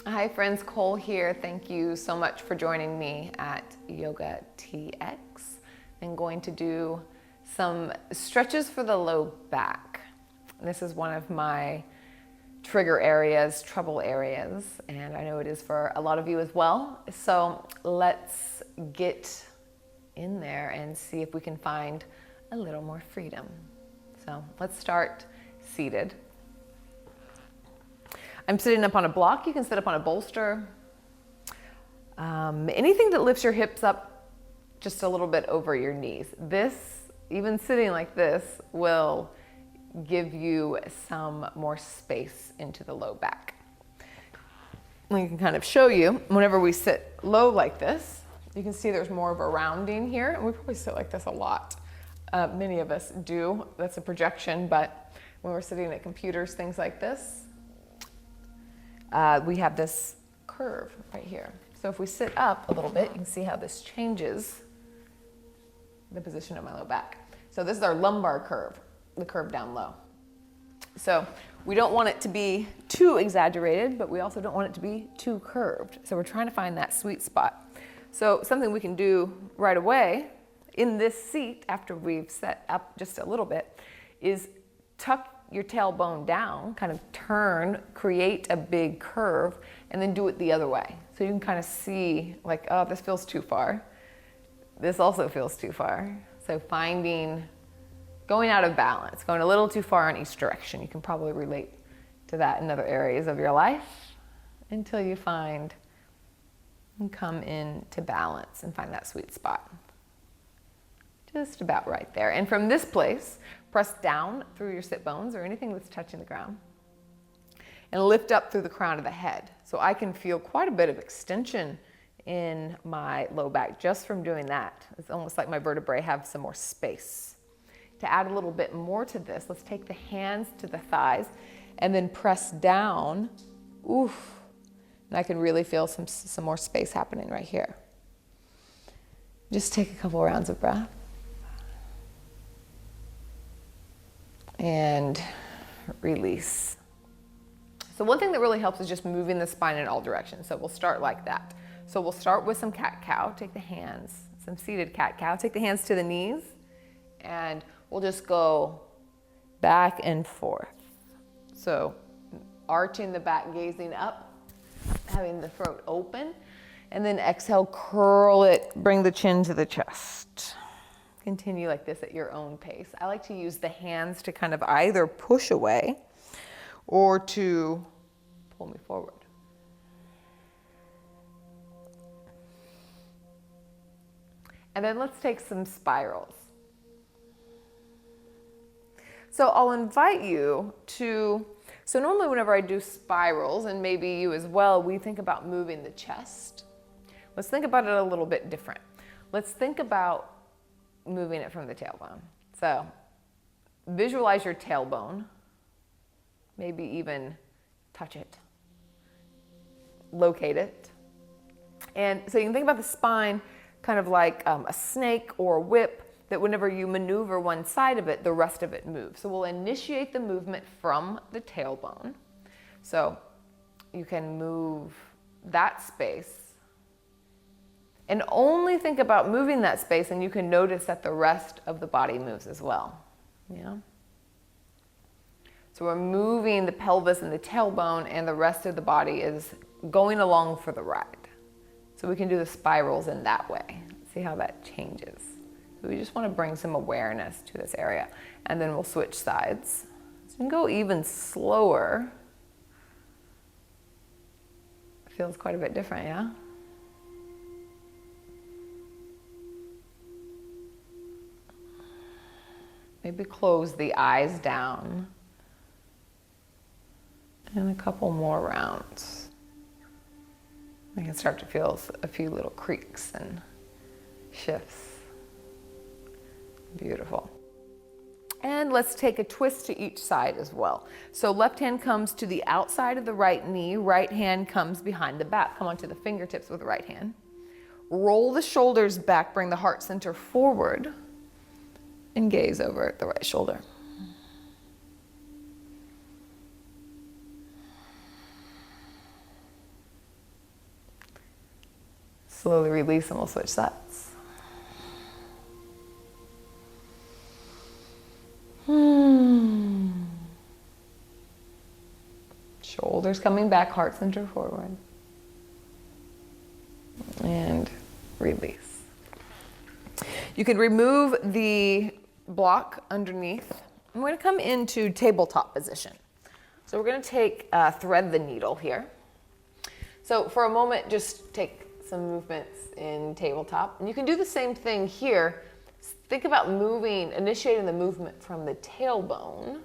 Hi friends, Cole here. Thank you so much for joining me at YOGATX. I'm going to do some stretches for the low back. This is one of my trigger areas, trouble areas, and I know it is for a lot of you as well. So let's get in there and see if we can find a little more freedom. So let's start seated. I'm sitting up on a block. You can sit up on a bolster. Anything that lifts your hips up just a little bit over your knees. This, even sitting like this, will give you some more space into the low back. We can kind of show you, whenever we sit low like this, you can see there's more of a rounding here. And we probably sit like this a lot. Many of us do. That's a projection, but when we're sitting at computers, things like this, we have this curve right here. So if we sit up a little bit, you can see how this changes the position of my low back. So this is our lumbar curve, the curve down low. So we don't want it to be too exaggerated, but we also don't want it to be too curved. So we're trying to find that sweet spot. So something we can do right away in this seat after we've set up just a little bit is tuck your tailbone down, kind of turn, create a big curve, and then do it the other way. So you can kind of see like, oh, this feels too far. This also feels too far. So going out of balance, going a little too far in each direction. You can probably relate to that in other areas of your life until you find and come into balance and find that sweet spot. Just about right there. And from this place, press down through your sit bones or anything that's touching the ground and lift up through the crown of the head. So I can feel quite a bit of extension in my low back just from doing that. It's almost like my vertebrae have some more space. To add a little bit more to this, let's take the hands to the thighs and then press down. Oof. And I can really feel some more space happening right here. Just take a couple rounds of breath. And release. So one thing that really helps is just moving the spine in all directions. So we'll start like that. So we'll start with some cat-cow. Take the hands, some seated cat-cow. Take the hands to the knees, and we'll just go back and forth. So arching the back, gazing up, having the throat open, and then exhale, curl it, bring the chin to the chest. Continue like this at your own pace. I like to use the hands to kind of either push away or to pull me forward. And then let's take some spirals. So I'll invite you to, so normally whenever I do spirals, and maybe you as well, we think about moving the chest. Let's think about it a little bit different. Let's think about moving it from the tailbone. So visualize your tailbone, maybe even touch it, locate it. And so you can think about the spine kind of like a snake or a whip that whenever you maneuver one side of it, the rest of it moves. So we'll initiate the movement from the tailbone. So you can move that space and only think about moving that space, and you can notice that the rest of the body moves as well. Yeah. So we're moving the pelvis and the tailbone, and the rest of the body is going along for the ride. So we can do the spirals in that way. See how that changes. So we just want to bring some awareness to this area, and then we'll switch sides. So you can go even slower. It feels quite a bit different, yeah? Maybe close the eyes down. And a couple more rounds. I can start to feel a few little creaks and shifts. Beautiful. And let's take a twist to each side as well. So left hand comes to the outside of the right knee, right hand comes behind the back. Come onto the fingertips with the right hand. Roll the shoulders back, bring the heart center forward, and gaze over at the right shoulder. Slowly release and we'll switch sides. Shoulders coming back, heart center forward. And release. You can remove the block underneath. I'm going to come into tabletop position. So we're going to take, thread the needle here. So for a moment, just take some movements in tabletop. And you can do the same thing here. Think about initiating the movement from the tailbone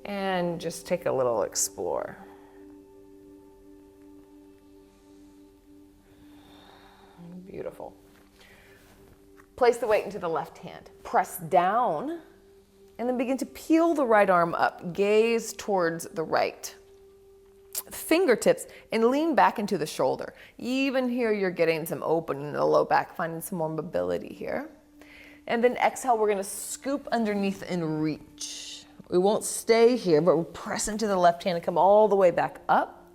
and just take a little explore. Beautiful. Place the weight into the left hand. Press down and then begin to peel the right arm up. Gaze towards the right. Fingertips and lean back into the shoulder. Even here you're getting some opening in the low back, finding some more mobility here. And then exhale, we're going to scoop underneath and reach. We won't stay here, but we'll press into the left hand and come all the way back up.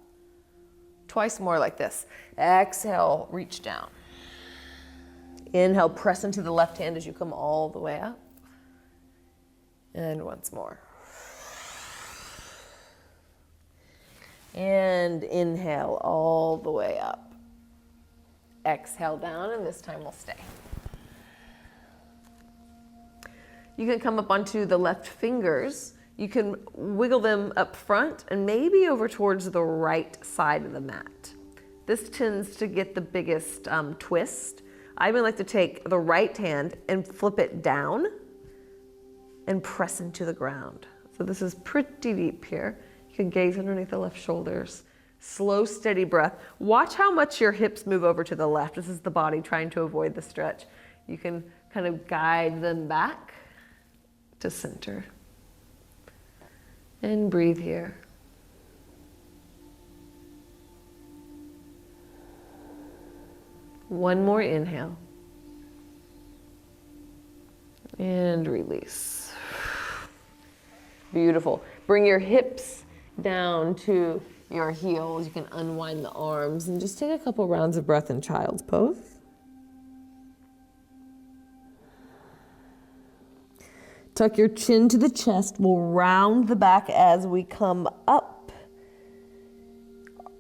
Twice more like this. Exhale, reach down. Inhale, press into the left hand as you come all the way up. And once more. And inhale all the way up. Exhale down, and this time we'll stay. You can come up onto the left fingers. You can wiggle them up front and maybe over towards the right side of the mat. This tends to get the biggest twist. I even like to take the right hand and flip it down and press into the ground. So this is pretty deep here. You can gaze underneath the left shoulders. Slow, steady breath. Watch how much your hips move over to the left. This is the body trying to avoid the stretch. You can kind of guide them back to center. And breathe here. One more inhale. And release. Beautiful. Bring your hips down to your heels. You can unwind the arms and just take a couple rounds of breath in child's pose. Tuck your chin to the chest. We'll round the back as we come up.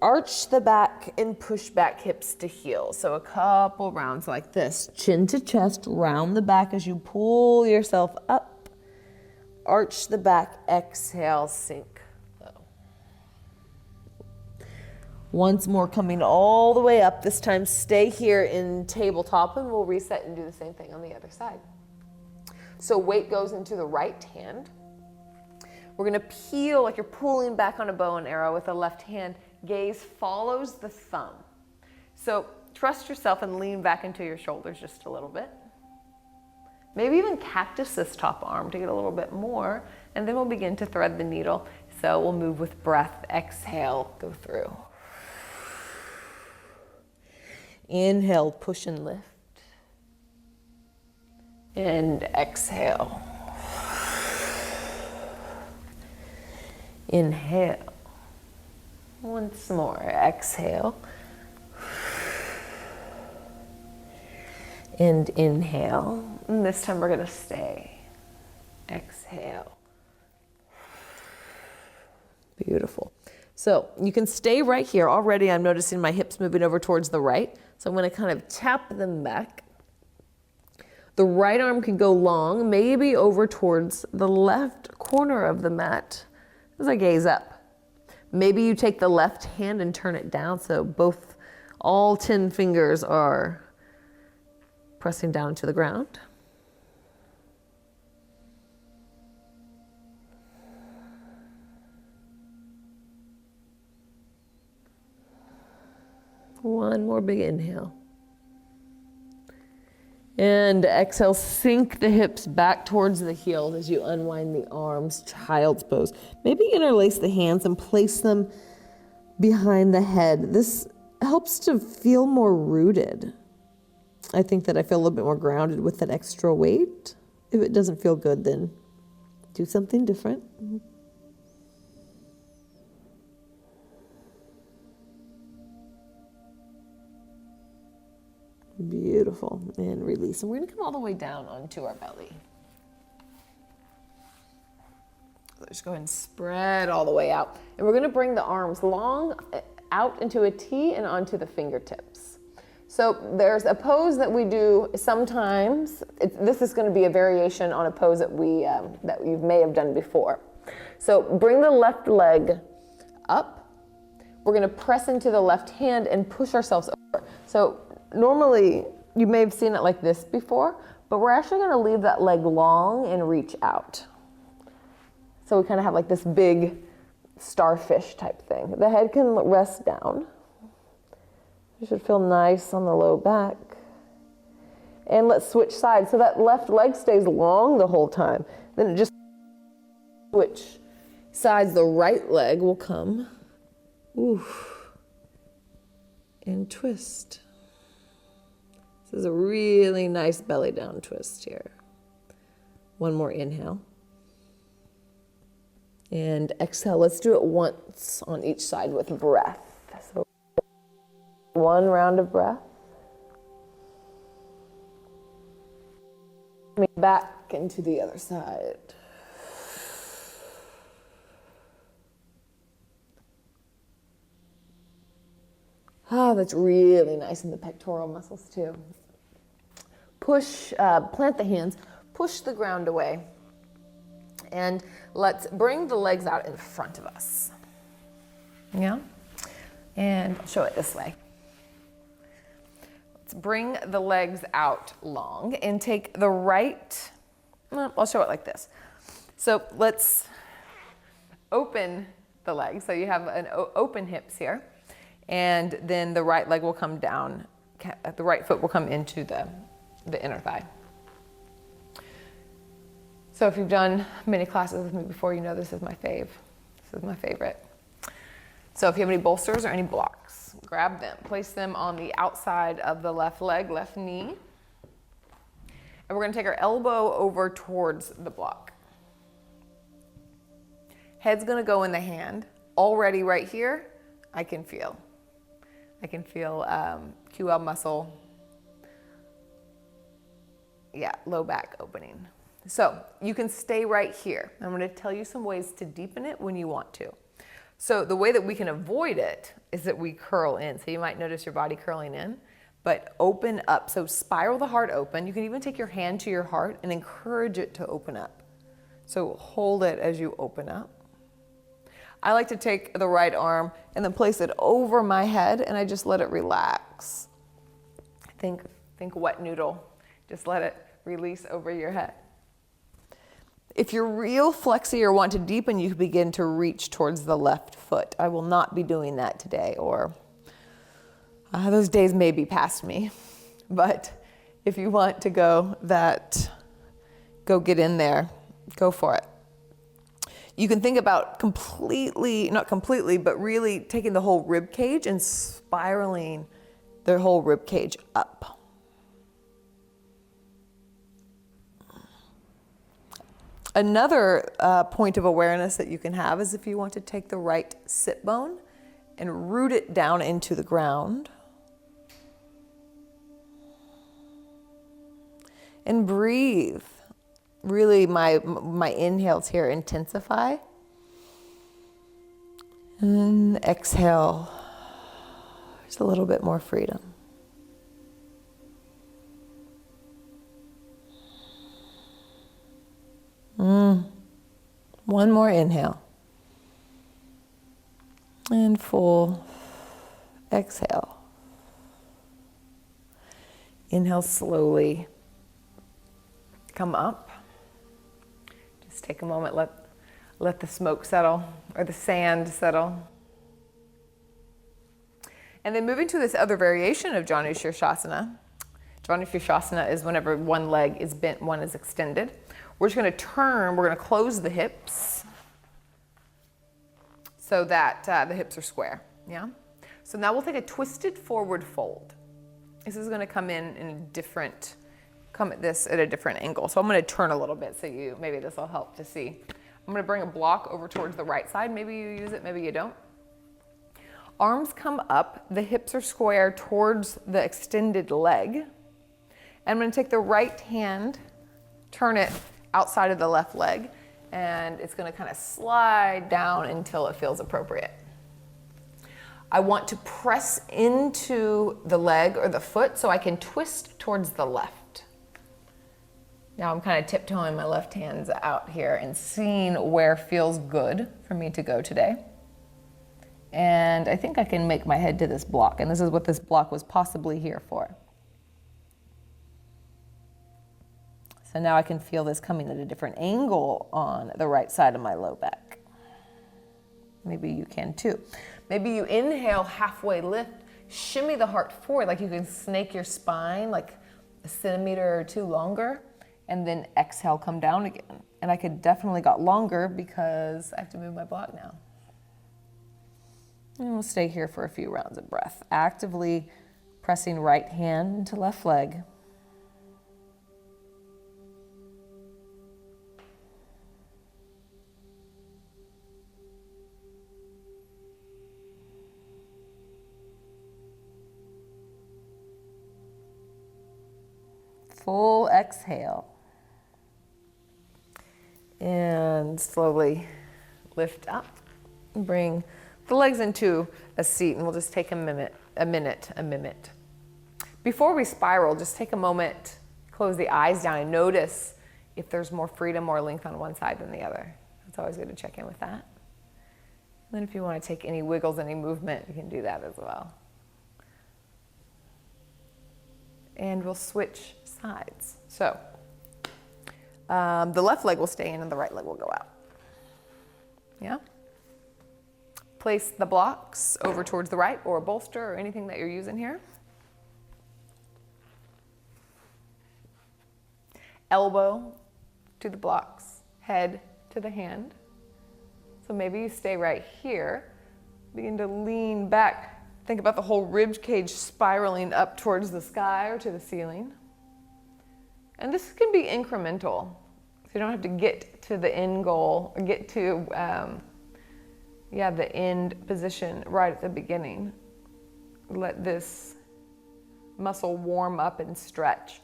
Arch the back and push back hips to heels. So a couple rounds like this. Chin to chest, round the back as you pull yourself up. Arch the back, exhale, sink low. Once more, coming all the way up. This time stay here in tabletop and we'll reset and do the same thing on the other side. So weight goes into the right hand. We're gonna peel like you're pulling back on a bow and arrow with the left hand. Gaze follows the thumb. So trust yourself and lean back into your shoulders just a little bit. Maybe even cactus this top arm to get a little bit more, and then we'll begin to thread the needle. So we'll move with breath. Exhale, go through. Inhale, push and lift. And exhale. Inhale. Once more, exhale. And inhale. And this time we're going to stay. Exhale. Beautiful. So you can stay right here. Already I'm noticing my hips moving over towards the right. So I'm going to kind of tap them back. The right arm can go long, maybe over towards the left corner of the mat as I gaze up. Maybe you take the left hand and turn it down so all 10 fingers are pressing down to the ground. One more big inhale. And exhale, sink the hips back towards the heels as you unwind the arms, child's pose. Maybe interlace the hands and place them behind the head. This helps to feel more rooted. I think that I feel a little bit more grounded with that extra weight. If it doesn't feel good, then do something different. And release. And we're gonna come all the way down onto our belly. So just go ahead and spread all the way out. And we're gonna bring the arms long out into a T and onto the fingertips. So there's a pose that we do sometimes. This is gonna be a variation on a pose that you may have done before. So bring the left leg up. We're gonna press into the left hand and push ourselves over. So normally, you may have seen it like this before, but we're actually gonna leave that leg long and reach out. So we kind of have like this big starfish type thing. The head can rest down. You should feel nice on the low back. And let's switch sides. So that left leg stays long the whole time. Then it just switch sides. The right leg will come. Oof. And twist. This is a really nice belly down twist here. One more inhale. And exhale. Let's do it once on each side with breath. So one round of breath. Back into the other side. Ah, that's really nice in the pectoral muscles too. Push, plant the hands, push the ground away. And let's bring the legs out in front of us. Yeah? And I'll show it this way. Let's bring the legs out long and take the right, I'll show it like this. So let's open the legs. So you have an open hips here. And then the right leg will come down, the right foot will come into the inner thigh. So if you've done many classes with me before, you know this is my fave. This is my favorite. So if you have any bolsters or any blocks, grab them, place them on the outside of the left leg, left knee. And we're gonna take our elbow over towards the block. Head's gonna go in the hand. Already right here, I can feel QL muscle, yeah, low back opening. So you can stay right here. I'm going to tell you some ways to deepen it when you want to. So the way that we can avoid it is that we curl in. So you might notice your body curling in, but open up. So spiral the heart open. You can even take your hand to your heart and encourage it to open up. So hold it as you open up. I like to take the right arm and then place it over my head and I just let it relax. Think wet noodle. Just let it release over your head. If you're real flexy or want to deepen, you can begin to reach towards the left foot. I will not be doing that today, or those days may be past me. But if you want to go get in there, go for it. You can think about completely, not completely, but really taking the whole rib cage and spiraling the whole rib cage up. Another point of awareness that you can have is if you want to take the right sit bone and root it down into the ground. And breathe. Really, my inhales here intensify. And exhale. Just a little bit more freedom. One more inhale. And full exhale. Inhale slowly. Come up. Just take a moment, let the smoke settle or the sand settle. And then moving to this other variation of Janu Shirshasana. Janu Shirshasana is whenever one leg is bent, one is extended. We're just going to turn, we're going to close the hips so that the hips are square, yeah? So now we'll take a twisted forward fold. This is going to come in a different, come at this at a different angle. So I'm going to turn a little bit so maybe this will help to see. I'm going to bring a block over towards the right side. Maybe you use it, maybe you don't. Arms come up, the hips are square towards the extended leg. And I'm gonna take the right hand, turn it outside of the left leg, and it's gonna kind of slide down until it feels appropriate. I want to press into the leg or the foot so I can twist towards the left. Now I'm kind of tiptoeing my left hands out here and seeing where feels good for me to go today. And I think I can make my head to this block, and this is what this block was possibly here for. So now I can feel this coming at a different angle on the right side of my low back. Maybe you can too. Maybe you inhale, halfway lift, shimmy the heart forward, like you can snake your spine like a centimeter or two longer, and then exhale, come down again. And I could definitely got longer because I have to move my block now. And we'll stay here for a few rounds of breath, actively pressing right hand into left leg. Full exhale. And slowly lift up. Bring the legs into a seat, and we'll just take a minute. Before we spiral, just take a moment, close the eyes down, and notice if there's more freedom or length on one side than the other. It's always good to check in with that. And then if you want to take any wiggles, any movement, you can do that as well. And we'll switch sides. So the left leg will stay in and the right leg will go out. Yeah? Place the blocks over towards the right, or a bolster or anything that you're using here. Elbow to the blocks, head to the hand. So maybe you stay right here. Begin to lean back. Think about the whole rib cage spiraling up towards the sky or to the ceiling. And this can be incremental. So you don't have to get to the end goal or get to the end position right at the beginning. Let this muscle warm up and stretch.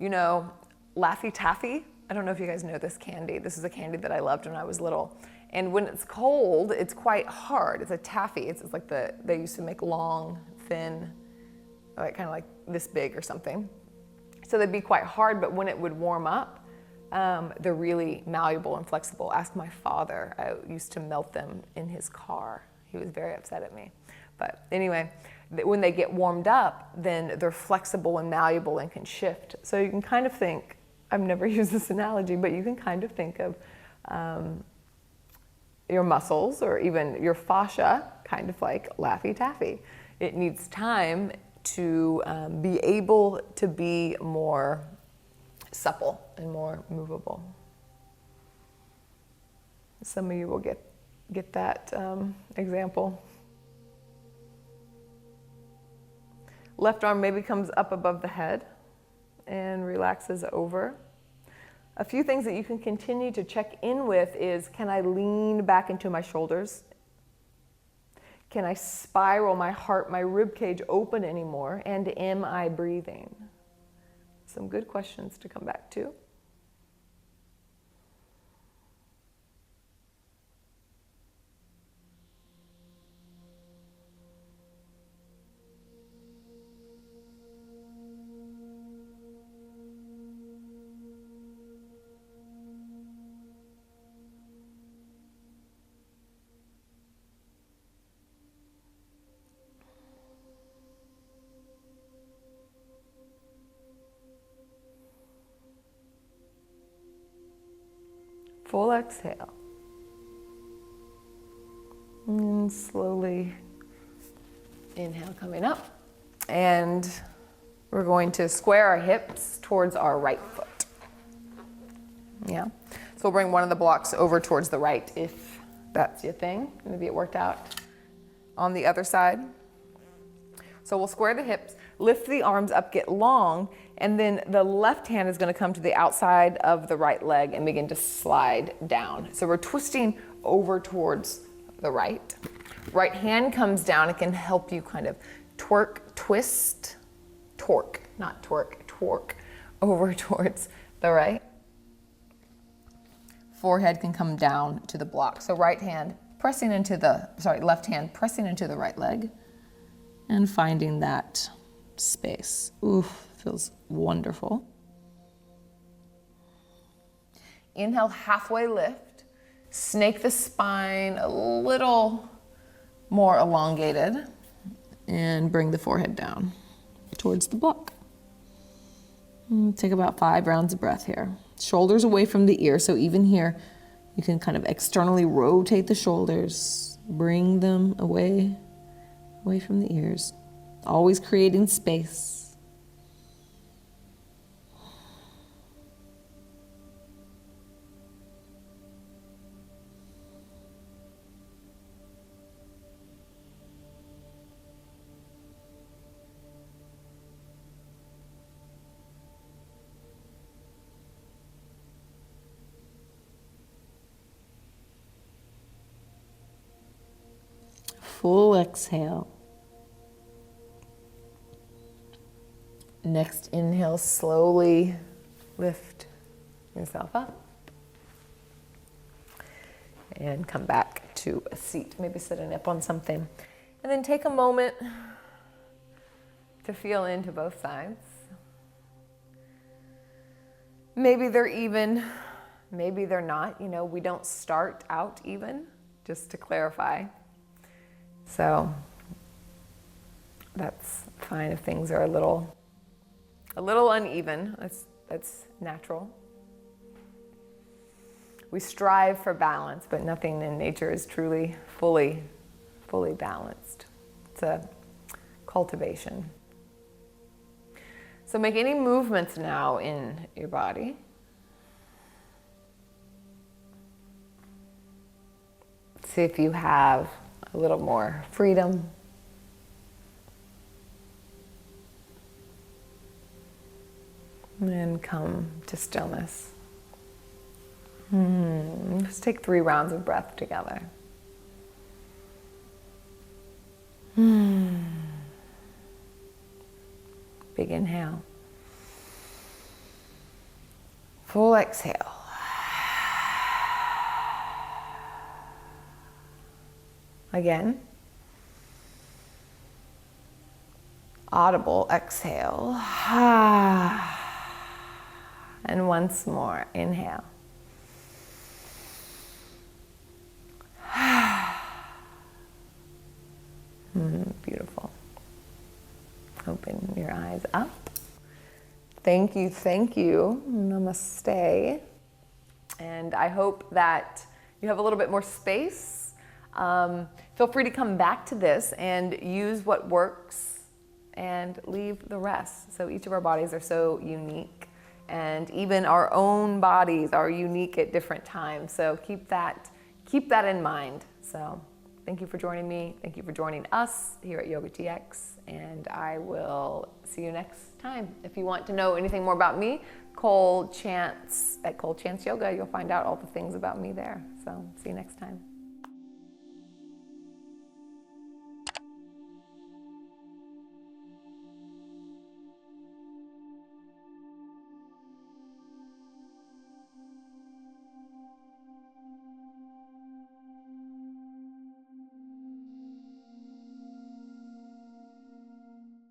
You know, Laffy Taffy, I don't know if you guys know this candy. This is a candy that I loved when I was little. And when it's cold, it's quite hard. It's a taffy. It's like they used to make long, thin, like kind of like this big or something. So they'd be quite hard, but when it would warm up, they're really malleable and flexible. Ask my father. I used to melt them in his car. He was very upset at me. But anyway, when they get warmed up, then they're flexible and malleable and can shift. So you can kind of think, I've never used this analogy, but you can kind of think of your muscles or even your fascia kind of like Laffy Taffy. It needs time to be able to be more supple and more movable. Some of you will get that example. Left arm maybe comes up above the head and relaxes over. A few things that you can continue to check in with is, can I lean back into my shoulders? Can I spiral my heart, my rib cage open anymore? And am I breathing? Some good questions to come back to. Full exhale. And slowly inhale coming up. And we're going to square our hips towards our right foot. Yeah. So we'll bring one of the blocks over towards the right if that's your thing. Maybe it worked out on the other side. So we'll square the hips, lift the arms up, get long, and then the left hand is going to come to the outside of the right leg and begin to slide down. So we're twisting over towards the right. Right hand comes down. It can help you kind of twerk, twist, torque, not twerk, torque over towards the right. Forehead can come down to the block. So left hand pressing into the right leg and finding that space. Oof, feels wonderful. Inhale, halfway lift. Snake the spine a little more elongated and bring the forehead down towards the block. Take about 5 rounds of breath here. Shoulders away from the ear, so even here you can kind of externally rotate the shoulders, bring them away from the ears, always creating space. Full exhale. Next inhale, slowly lift yourself up. And come back to a seat, maybe sitting up on something. And then take a moment to feel into both sides. Maybe they're even, maybe they're not. You know, we don't start out even, just to clarify. So that's fine if things are a little uneven. That's natural. We strive for balance, but nothing in nature is truly fully balanced. It's a cultivation. So make any movements now in your body. See if you have a little more freedom. And come to stillness. Just take 3 rounds of breath together. Big inhale. Full exhale. Again. Audible exhale. And once more, inhale. Beautiful. Open your eyes up. Thank you. Namaste. And I hope that you have a little bit more space. Feel free to come back to this and use what works and leave the rest. So each of our bodies are so unique, and even our own bodies are unique at different times. So keep that in mind. So thank you for joining me. Thank you for joining us here at YOGATX, and I will see you next time. If you want to know anything more about me, Cole Chance at Cole Chance Yoga, you'll find out all the things about me there. So see you next time.